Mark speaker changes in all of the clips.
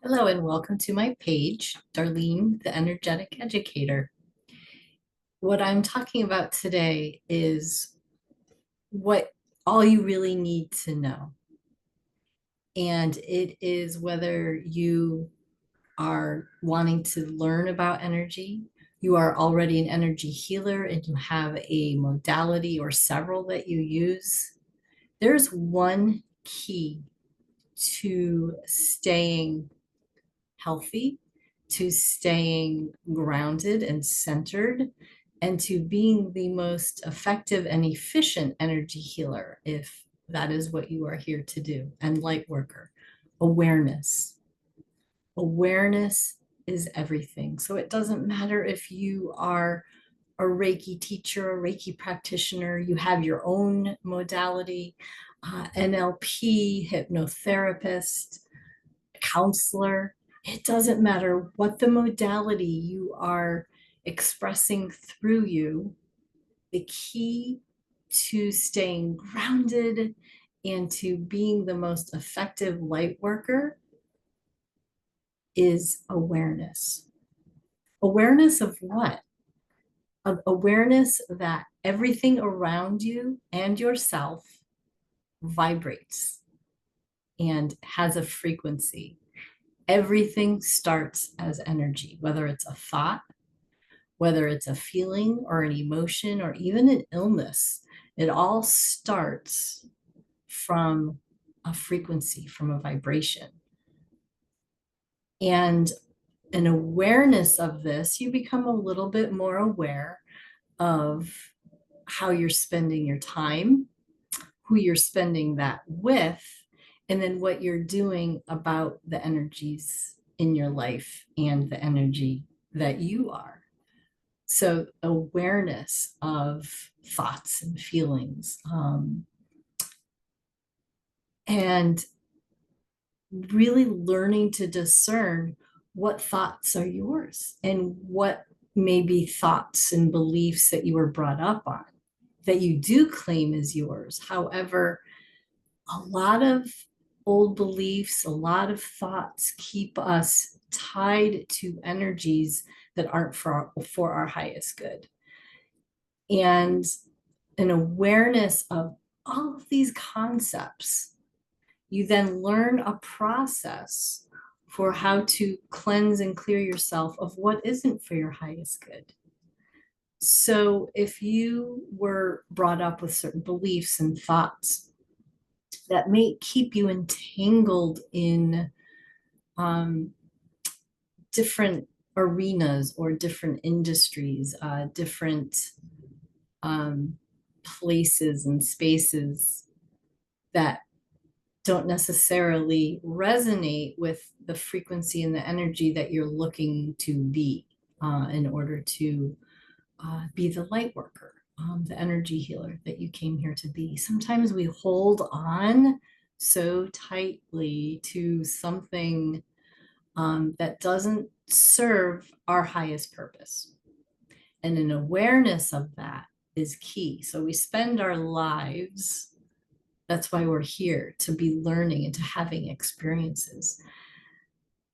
Speaker 1: Hello and welcome to my page, Darlene, the Energetic Educator. What I'm talking about today is what all you really need to know. And it is whether you are wanting to learn about energy, you are already an energy healer and you have a modality or several that you use. There's one key to staying healthy, to staying grounded and centered, and to being the most effective and efficient energy healer, if that is what you are here to do, and light worker. Awareness. Awareness is everything. So it doesn't matter if you are a Reiki teacher, a Reiki practitioner, you have your own modality, NLP, hypnotherapist, counselor. It doesn't matter what the modality you are expressing through you. The key to staying grounded and to being the most effective light worker is awareness. Awareness of what? Of awareness that everything around you and yourself vibrates and has a frequency. Everything starts as energy, whether it's a thought, whether it's a feeling or an emotion or even an illness. It all starts from a frequency, from a vibration. And an awareness of this, you become a little bit more aware of how you're spending your time, who you're spending that with, and then what you're doing about the energies in your life and the energy that you are. So, awareness of thoughts and feelings, and really learning to discern what thoughts are yours and what may be thoughts and beliefs that you were brought up on that you do claim as yours. However, a lot of old beliefs, a lot of thoughts keep us tied to energies that aren't for our highest good. And an awareness of all of these concepts, you then learn a process for how to cleanse and clear yourself of what isn't for your highest good. So if you were brought up with certain beliefs and thoughts that may keep you entangled in different arenas or different industries, different places and spaces that don't necessarily resonate with the frequency and the energy that you're looking to be in order to be the light worker, the energy healer that you came here to be. Sometimes we hold on so tightly to something that doesn't serve our highest purpose. And an awareness of that is key. So we spend our lives, that's why we're here, to be learning and to having experiences.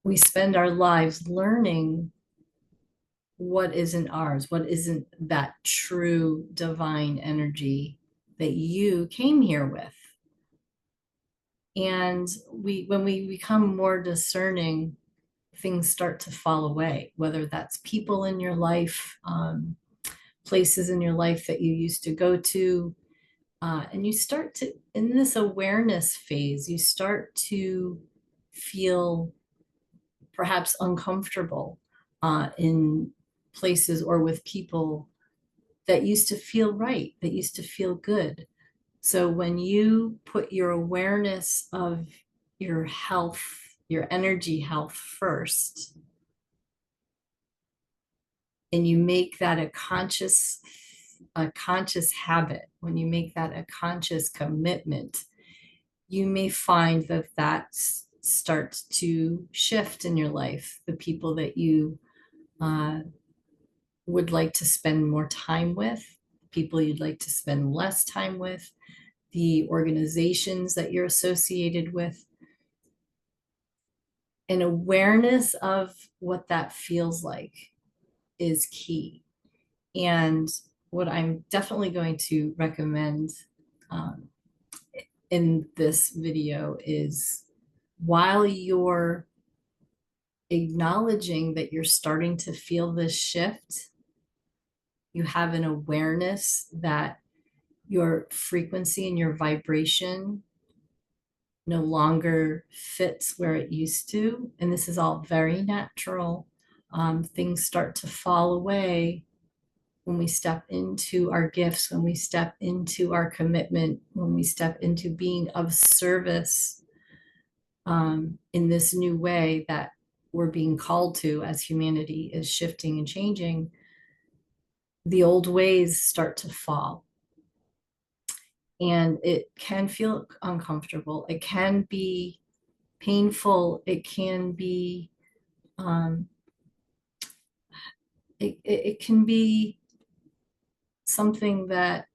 Speaker 1: We spend our lives learning what isn't ours, what isn't that true divine energy that you came here with. And when we become more discerning, things start to fall away, whether that's people in your life, places in your life that you used to go to. And you start to, in this awareness phase, you start to feel perhaps uncomfortable in places or with people that used to feel right, that used to feel good. So when you put your awareness of your health, your energy health first, and you make that a conscious habit, when you make that a conscious commitment, you may find that that starts to shift in your life. The people that you would like to spend more time with, people you'd like to spend less time with, the organizations that you're associated with. An awareness of what that feels like is key. And what I'm definitely going to recommend um, in this video is, while you're acknowledging that you're starting to feel this shift, you have an awareness that your frequency and your vibration no longer fits where it used to. And this is all very natural. Things start to fall away when we step into our gifts, when we step into our commitment, when we step into being of service in this new way that we're being called to as humanity is shifting and changing. The old ways start to fall. And it can feel uncomfortable. It can be painful. It can be, um, it can be something that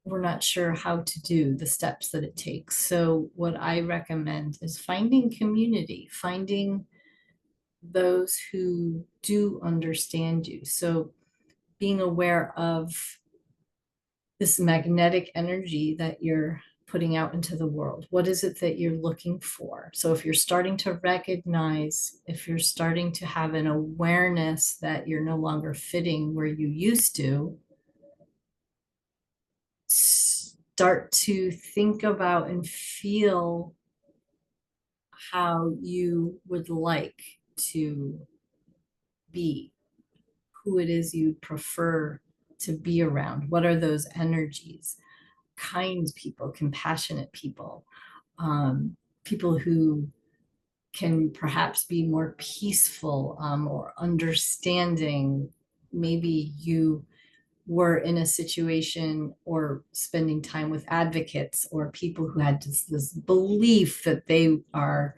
Speaker 1: we're not sure how to do, the steps that it takes. So what I recommend is finding community, finding those who do understand you. So being aware of this magnetic energy that you're putting out into the world. What is it that you're looking for? So if you're starting to recognize, if you're starting to have an awareness that you're no longer fitting where you used to, start to think about and feel how you would like to be, who it is you prefer to be around. What are those energies? Kind people, compassionate people, people who can perhaps be more peaceful or understanding. Maybe you were in a situation or spending time with advocates or people who had this belief that they are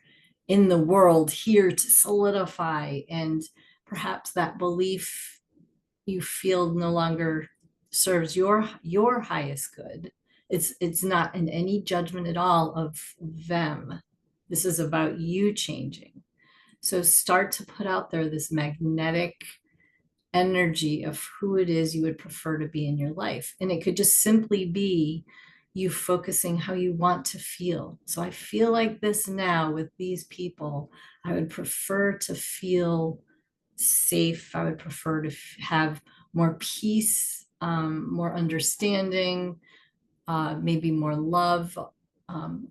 Speaker 1: in the world here to solidify, and perhaps that belief you feel no longer serves your highest good. It's not in any judgment at all of them. This is about you changing. So start to put out there this magnetic energy of who it is you would prefer to be in your life. And it could just simply be you focusing how you want to feel. So I feel like this now with these people. I would prefer to feel safe. I would prefer to have more peace, more understanding, maybe more love,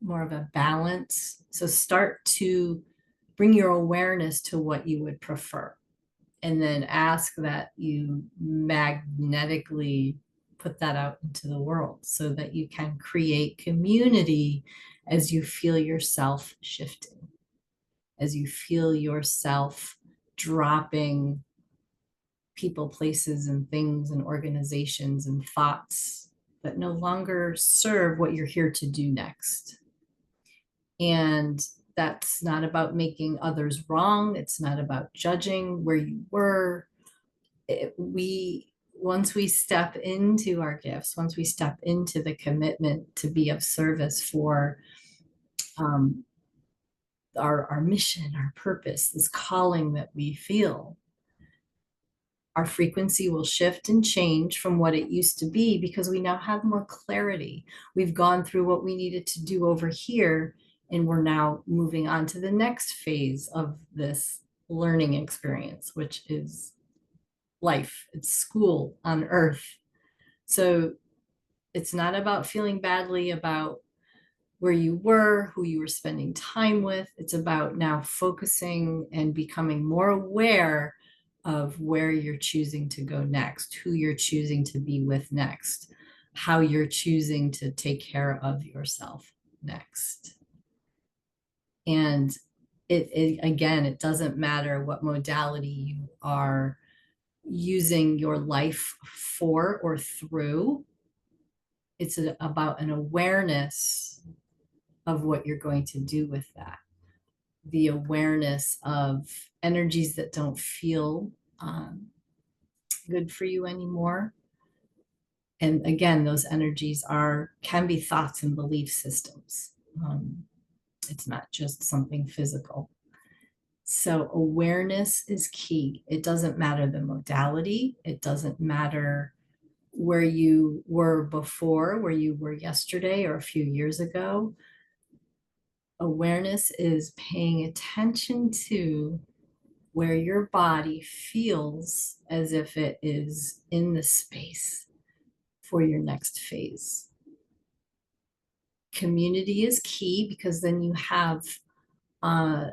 Speaker 1: more of a balance. So start to bring your awareness to what you would prefer, and then ask that you magnetically put that out into the world so that you can create community as you feel yourself shifting, as you feel yourself dropping people, places, and things, and organizations and thoughts that no longer serve what you're here to do next. And that's not about making others wrong. It's not about judging where you were. Once we step into our gifts, once we step into the commitment to be of service for um, our mission, our purpose, this calling that we feel, our frequency will shift and change from what it used to be because we now have more clarity. We've gone through what we needed to do over here, and we're now moving on to the next phase of this learning experience, which is life. It's school on earth. So it's not about feeling badly about where you were, who you were spending time with. It's about now focusing and becoming more aware of where you're choosing to go next, who you're choosing to be with next, how you're choosing to take care of yourself next. And again, it doesn't matter what modality you are using your life for or through. It's about an awareness of what you're going to do with that. The awareness of energies that don't feel good for you anymore. And again, those energies can be thoughts and belief systems. It's not just something physical. So awareness is key. It doesn't matter the modality. It doesn't matter where you were before, where you were yesterday or a few years ago. Awareness is paying attention to where your body feels as if it is in the space for your next phase. Community is key because then you have uh,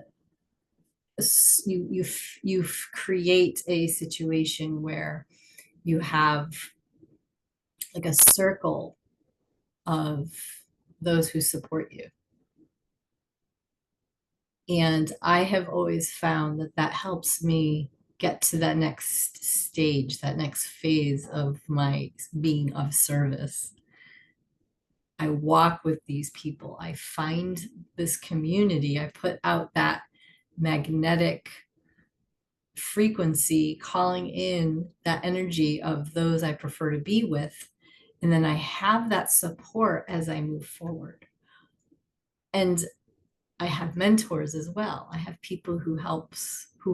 Speaker 1: you create a situation where you have like a circle of those who support you. And I have always found that that helps me get to that next stage, that next phase of my being of service. I walk with these people. I find this community. I put out that magnetic frequency, calling in that energy of those I prefer to be with. And then I have that support as I move forward. And I have mentors as well. I have people who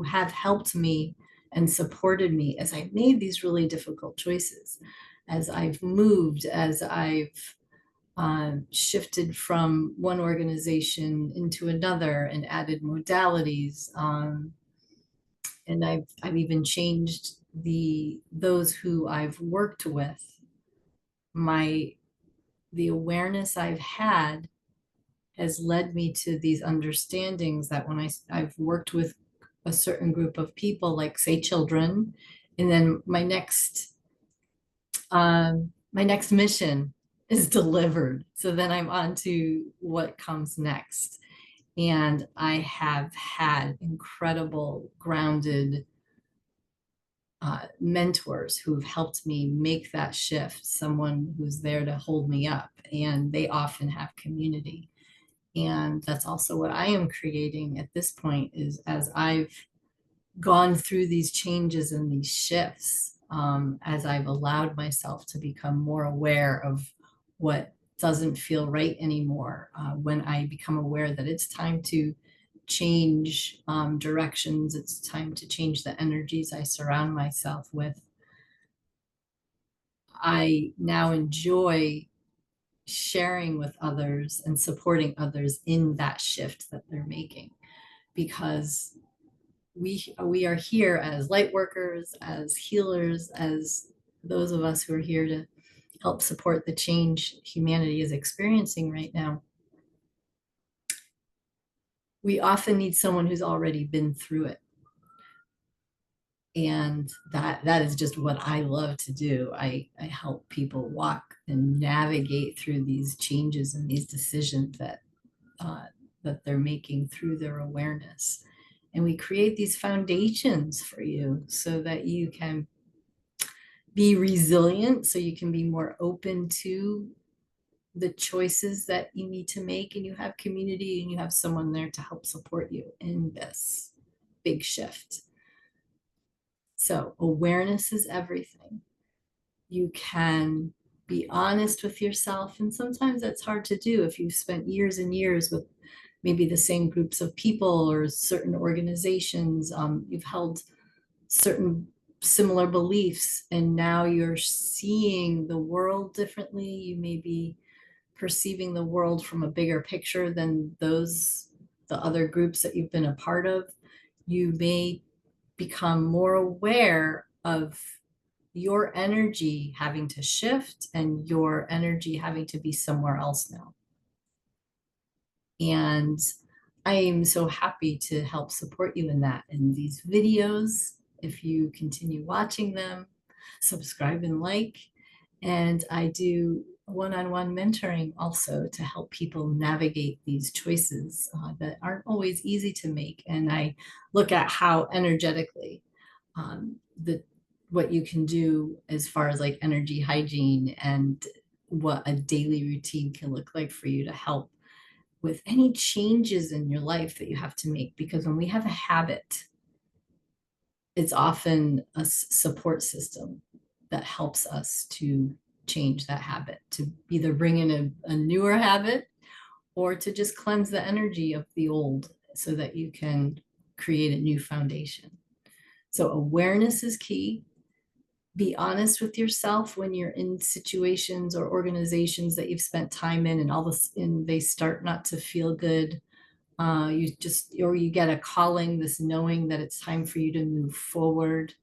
Speaker 1: have helped me and supported me as I made these really difficult choices, as I've moved, as I've shifted from one organization into another and added modalities. And I've even changed those who I've worked with. My the awareness I've had has led me to these understandings that when I've worked with a certain group of people, like say children, and then my next mission is delivered. So then I'm on to what comes next. And I have had incredible grounded mentors who've helped me make that shift, someone who's there to hold me up, and they often have community. And that's also what I am creating at this point is as I've gone through these changes and these shifts, as I've allowed myself to become more aware of what doesn't feel right anymore, when I become aware that it's time to change directions, it's time to change the energies I surround myself with. I now enjoy sharing with others and supporting others in that shift that they're making because we are here as light workers, as healers, as those of us who are here to help support the change humanity is experiencing right now. We often need someone who's already been through it. And that is just what I love to do. I help people walk and navigate through these changes and these decisions uh, that they're making through their awareness. And we create these foundations for you so that you can be resilient, so you can be more open to the choices that you need to make, and you have community and you have someone there to help support you in this big shift. So awareness is everything. You can be honest with yourself, and sometimes that's hard to do if you've spent years and years with maybe the same groups of people or certain organizations. You've held certain similar beliefs, and now you're seeing the world differently. You may be perceiving the world from a bigger picture than the other groups that you've been a part of. You may become more aware of your energy having to shift and your energy having to be somewhere else now. And I am so happy to help support you in that. In these videos, if you continue watching them, subscribe and like. And I do one-on-one mentoring also to help people navigate these choices that aren't always easy to make. And I look at how energetically the what you can do as far as like energy hygiene and what a daily routine can look like for you to help with any changes in your life that you have to make. Because when we have a habit, it's often a support system that helps us to change that habit, to either bring in a newer habit or to just cleanse the energy of the old so that you can create a new foundation. So awareness is key. Be honest with yourself when you're in situations or organizations that you've spent time in and all this, and they start not to feel good. Or you get a calling, this knowing that it's time for you to move forward.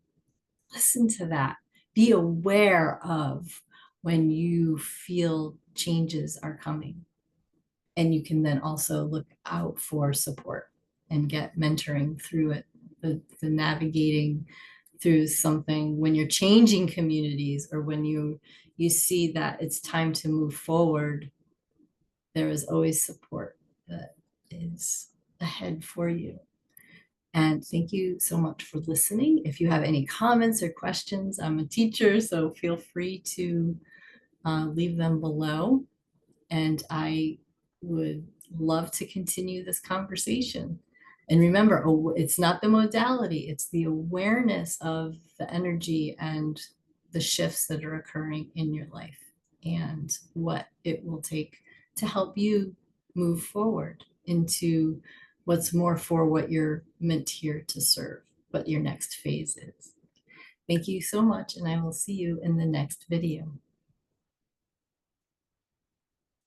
Speaker 1: Listen to that. Be aware of when you feel changes are coming. And you can then also look out for support and get mentoring through it, the navigating through something when you're changing communities, or when you see that it's time to move forward. There is always support that is ahead for you. And thank you so much for listening. If you have any comments or questions, I'm a teacher, so feel free to leave them below. And I would love to continue this conversation. And remember, it's not the modality, it's the awareness of the energy and the shifts that are occurring in your life and what it will take to help you move forward into what's more for what you're meant here to serve, what your next phase is. Thank you so much, and I will see you in the next video.